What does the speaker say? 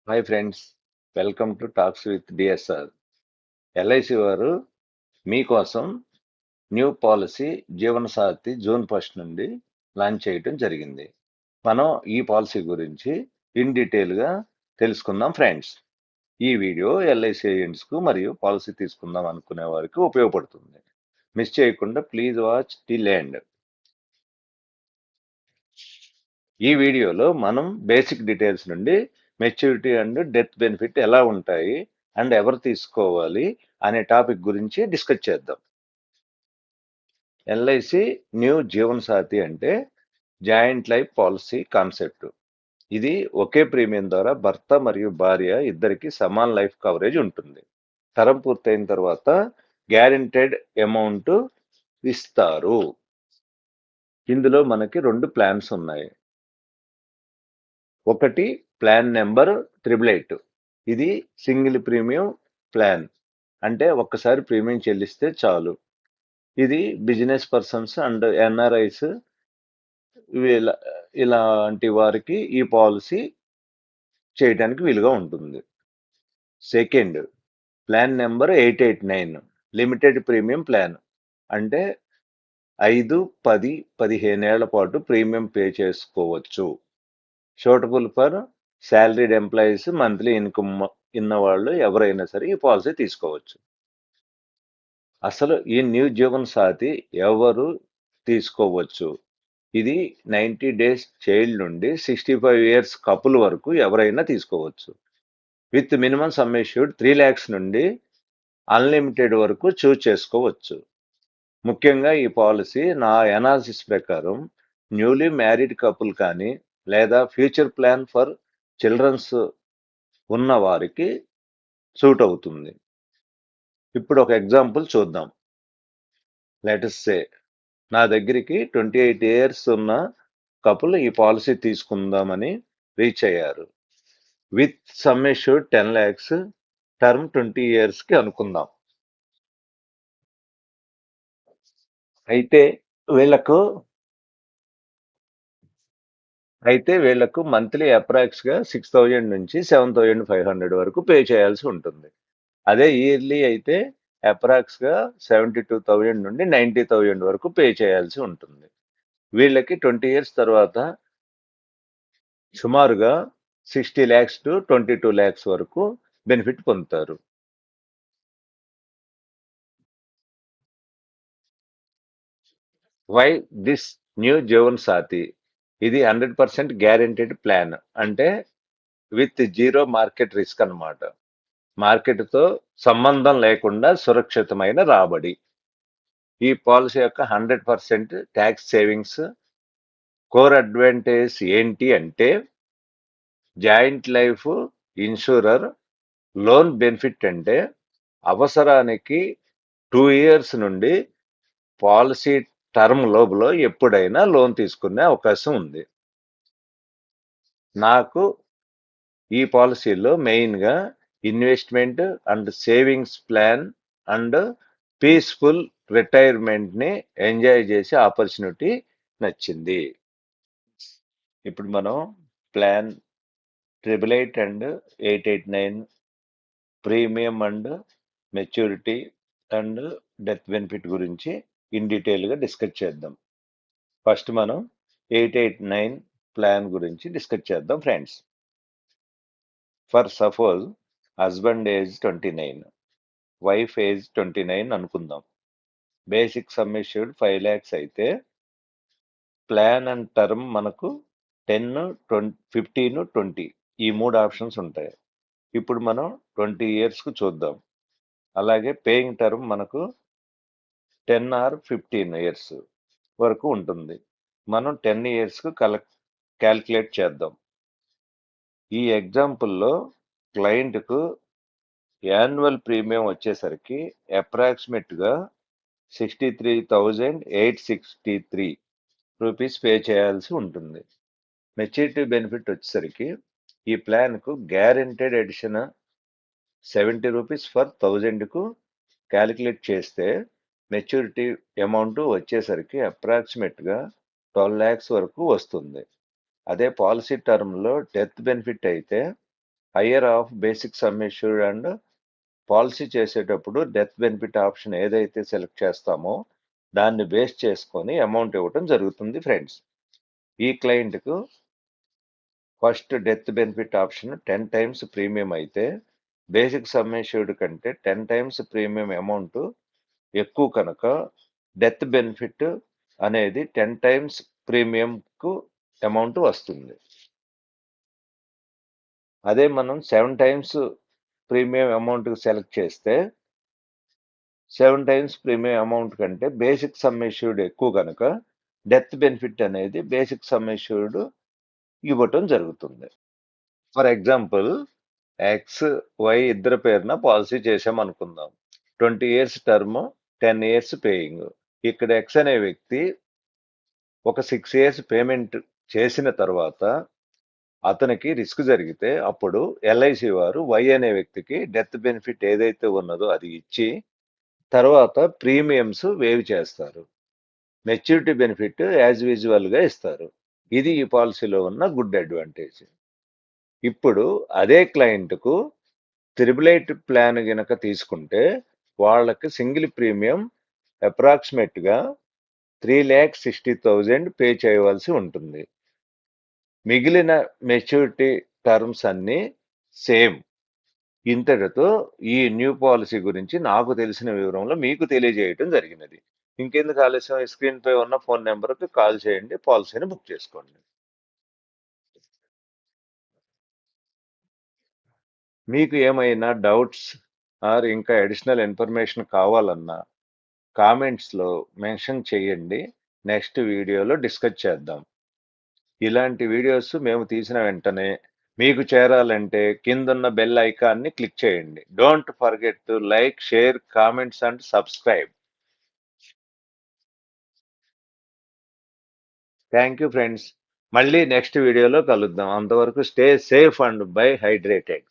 Hi friends, welcome to talks with DSR. LIC వారు మీకోసం new policy జీవనసాథి June 1 నుండి launch చేయడం జరిగింది. మనం ఈ పాలసీ గురించి ఇన్ డీటెయిల్గా తెలుసుకుందాం ఫ్రెండ్స్. ఈ వీడియో ఎల్ఐసి ఏజెంట్స్కు మరియు పాలసీ తీసుకుందాం అనుకునే వారికి ఉపయోగపడుతుంది. మిస్ చేయకుండా ప్లీజ్ వాచ్ టిల్ ఎండ్. ఈ వీడియోలో మనం బేసిక్ డీటెయిల్స్ నుండి మెచ్యూరిటీ అండ్ డెత్ బెనిఫిట్ ఎలా ఉంటాయి అండ్ ఎవరు తీసుకోవాలి అనే టాపిక్ గురించి డిస్కస్ చేద్దాం. ఎల్ఐసి న్యూ జీవన్ సాథి అంటే జాయింట్ లైఫ్ పాలసీ కాన్సెప్ట్. ఇది ఒకే ప్రీమియం ద్వారా భర్త మరియు భార్య ఇద్దరికి సమాన లైఫ్ కవరేజ్ ఉంటుంది. టర్మ్ పూర్తయిన తర్వాత గ్యారెంటెడ్ అమౌంట్ ఇస్తారు. ఇందులో మనకి 2 ప్లాన్స్ ఉన్నాయి. ఒకటి ప్లాన్ నెంబర్ 888. ఇది సింగిల్ ప్రీమియం ప్లాన్, అంటే ఒక్కసారి ప్రీమియం చెల్లిస్తే చాలు. ఇది బిజినెస్ పర్సన్స్ అండ్ ఎన్ఆర్ఐస్ ఇలాంటి వారికి ఈ పాలసీ చేయడానికి వీలుగా ఉంటుంది. Second plan number 889 limited premium plan, అంటే 5, 10, 15 ఏళ్ల పాటు ప్రీమియం పే చేసుకోవచ్చు. Suitable for salaried employees, monthly income ఉన్న వాళ్ళు ఎవరైనా సరే ఈ పాలసీ తీసుకోవచ్చు. అసలు ఈ న్యూ జీవన్ సాథి ఎవరు తీసుకోవచ్చు? ఇది 90 డేస్ చైల్డ్ నుండి 65 ఇయర్స్ కపుల్ వరకు ఎవరైనా తీసుకోవచ్చు. With minimum some issued 3 lakhs నుండి అన్లిమిటెడ్ వరకు చూస్ చేసుకోవచ్చు. ముఖ్యంగా ఈ పాలసీ నా అనాలిసిస్ ప్రకారం న్యూలీ మ్యారీడ్ కపుల్ కానీ లేదా ఫ్యూచర్ ప్లాన్ ఫర్ చిల్డ్రన్స్ ఉన్న వారికి సూట్ అవుతుంది. ఇప్పుడు ఒక ఎగ్జాంపుల్ చూద్దాం. లెట్స్ సే నా దగ్గరికి 28 ఇయర్స్ ఉన్న కపుల్ ఈ పాలసీ తీసుకుందామని రీచ్ అయ్యారు. With some issued 10 lakhs, term 20 ఇయర్స్కి అనుకుందాం. అయితే వీళ్ళకు మంత్లీ అప్రాక్స్గా 6,000 నుంచి 7,500 వరకు పే చేయాల్సి ఉంటుంది. అదే ఇయర్లీ అయితే అప్రాక్స్గా 72,000 నుండి 90,000 వరకు పే చేయాల్సి ఉంటుంది. వీళ్ళకి 20 ఇయర్స్ తర్వాత సుమారుగా 60 lakhs టు 22 lakhs వరకు బెనిఫిట్ పొందుతారు. Why this new Jeevan Saathi? ఇది 100% గ్యారెంటెడ్ ప్లాన్, అంటే విత్ జీరో మార్కెట్ రిస్క్ అన్నమాట. మార్కెట్తో సంబంధం లేకుండా సురక్షితమైన రాబడి. ఈ పాలసీ యొక్క 100% ట్యాక్స్ సేవింగ్స్. కోర్ అడ్వాంటేజ్ ఏంటి అంటే joint life insurer, loan benefit అంటే అవసరానికి 2 ఇయర్స్ నుండి పాలసీ టర్మ్ లోపల ఎప్పుడైనా లోన్ తీసుకునే అవకాశం ఉంది. నాకు ఈ పాలసీలో మెయిన్గా investment and savings plan and peaceful రిటైర్మెంట్ని ఎంజాయ్ చేసే ఆపర్చునిటీ నచ్చింది. ఇప్పుడు మనం plan 888 and 889 premium and maturity and death benefit గురించి ఇన్ డీటెయిల్గా డిస్కస్ చేద్దాం. ఫస్ట్ మనం 889 ప్లాన్ గురించి డిస్కస్ చేద్దాం friends. For suppose husband age 29, wife age 29 అనుకుందాం. బేసిక్ సమ్ ఇష్యూడ్ 5 lakhs అయితే ప్లాన్ అండ్ టర్మ్ మనకు 10, 15, 20 ఈ 3 ఆప్షన్స్ ఉంటాయి. ఇప్పుడు మనం 20 ఇయర్స్కు చూద్దాం. అలాగే పేయింగ్ టర్మ్ మనకు 10 ఆర్ 15 ఇయర్స్ వరకు ఉంటుంది. మనం 10 ఇయర్స్కు క్యాల్కులేట్ చేద్దాం. ఈ ఎగ్జాంపుల్లో క్లయింట్కు యాన్యువల్ ప్రీమియం వచ్చేసరికి అప్రాక్సిమేట్గా 63,863 రూపీస్ పే చేయాల్సి ఉంటుంది. మెచ్యూరిటీ బెనిఫిట్ వచ్చేసరికి ఈ ప్లాన్కు గ్యారెంటెడ్ ఎడిషన్ 70 రూపీస్ ఫర్ 1000కు క్యాలిక్యులేట్ చేస్తే మెచ్యూరిటీ అమౌంట్ వచ్చేసరికి అప్రాక్సిమేట్గా 12 lakhs వరకు వస్తుంది. అదే పాలసీ టర్మ్లో డెత్ బెనిఫిట్ అయితే higher of basic sum assured and policy చేసేటప్పుడు డెత్ బెనిఫిట్ ఆప్షన్ ఏదైతే సెలెక్ట్ చేస్తామో దాన్ని బేస్ చేసుకొని అమౌంట్ ఇవ్వటం జరుగుతుంది ఫ్రెండ్స్. ఈ క్లయింట్కు first death benefit option 10 times premium అయితే బేసిక్ సమ్ ఇష్యూడ్ కంటే 10 టైమ్స్ ప్రీమియం అమౌంట్ ఎక్కువ కనుక డెత్ బెనిఫిట్ అనేది 10 టైమ్స్ ప్రీమియంకు అమౌంట్ వస్తుంది. అదే మనం 7 టైమ్స్ ప్రీమియం అమౌంట్ సెలెక్ట్ చేస్తే 7 టైమ్స్ ప్రీమియం అమౌంట్ కంటే బేసిక్ సమ్ ఇష్యూడ్ ఎక్కువ కనుక డెత్ బెనిఫిట్ అనేది బేసిక్ సమ్ ఇష్యూడ్ ఇవ్వటం జరుగుతుంది. ఫర్ ఎగ్జాంపుల్ ఎక్స్ వై ఇద్దరి పేరున పాలసీ చేసామనుకుందాం. 20 ఇయర్స్ టర్మ్, 10 ఇయర్స్ పేయింగ్. ఇక్కడ ఎక్స్ అనే వ్యక్తి ఒక 6 ఇయర్స్ పేమెంట్ చేసిన తర్వాత అతనికి రిస్క్ జరిగితే అప్పుడు ఎల్ఐసి వారు వై అనే వ్యక్తికి డెత్ బెనిఫిట్ ఏదైతే ఉన్నదో అది ఇచ్చి తర్వాత ప్రీమియమ్స్ వేవ్ చేస్తారు. మెచ్యూరిటీ బెనిఫిట్ యాజ్ యూజువల్గా ఇస్తారు. ఇది ఈ పాలసీలో ఉన్న గుడ్ అడ్వాంటేజ్. ఇప్పుడు అదే క్లయింట్కు 888 ప్లాన్ గనక తీసుకుంటే వాళ్ళకి సింగిల్ ప్రీమియం అప్రాక్సిమేట్గా 3,60,000 పే చేయవలసి ఉంటుంది. మిగిలిన మెచ్యూరిటీ టర్మ్స్ అన్నీ సేమ్. ఇంతటితో ఈ న్యూ పాలసీ గురించి నాకు తెలిసిన వివరంలో మీకు తెలియజేయటం జరిగినది. ఇంకెందుకు ఆలస్యం, స్క్రీన్ పై ఉన్న ఫోన్ నెంబర్కి కాల్ చేయండి, పాలసీని బుక్ చేసుకోండి. మీకు ఏమైనా డౌట్స్ ఆర్ ఇంకా అడిషనల్ ఇన్ఫర్మేషన్ కావాలన్నా కామెంట్స్లో మెన్షన్ చేయండి. నెక్స్ట్ వీడియోలో డిస్కస్ చేద్దాం. ఇలాంటి వీడియోస్ మేము తీసిన వెంటనే మీకు చేరాలంటే కిందున్న బెల్ ఐకాన్ని క్లిక్ చేయండి. Don't forget to like, share, comments and subscribe. Thank you friends. మళ్ళీ నెక్స్ట్ వీడియోలో కలుద్దాం. అంతవరకు stay safe and by hydrated.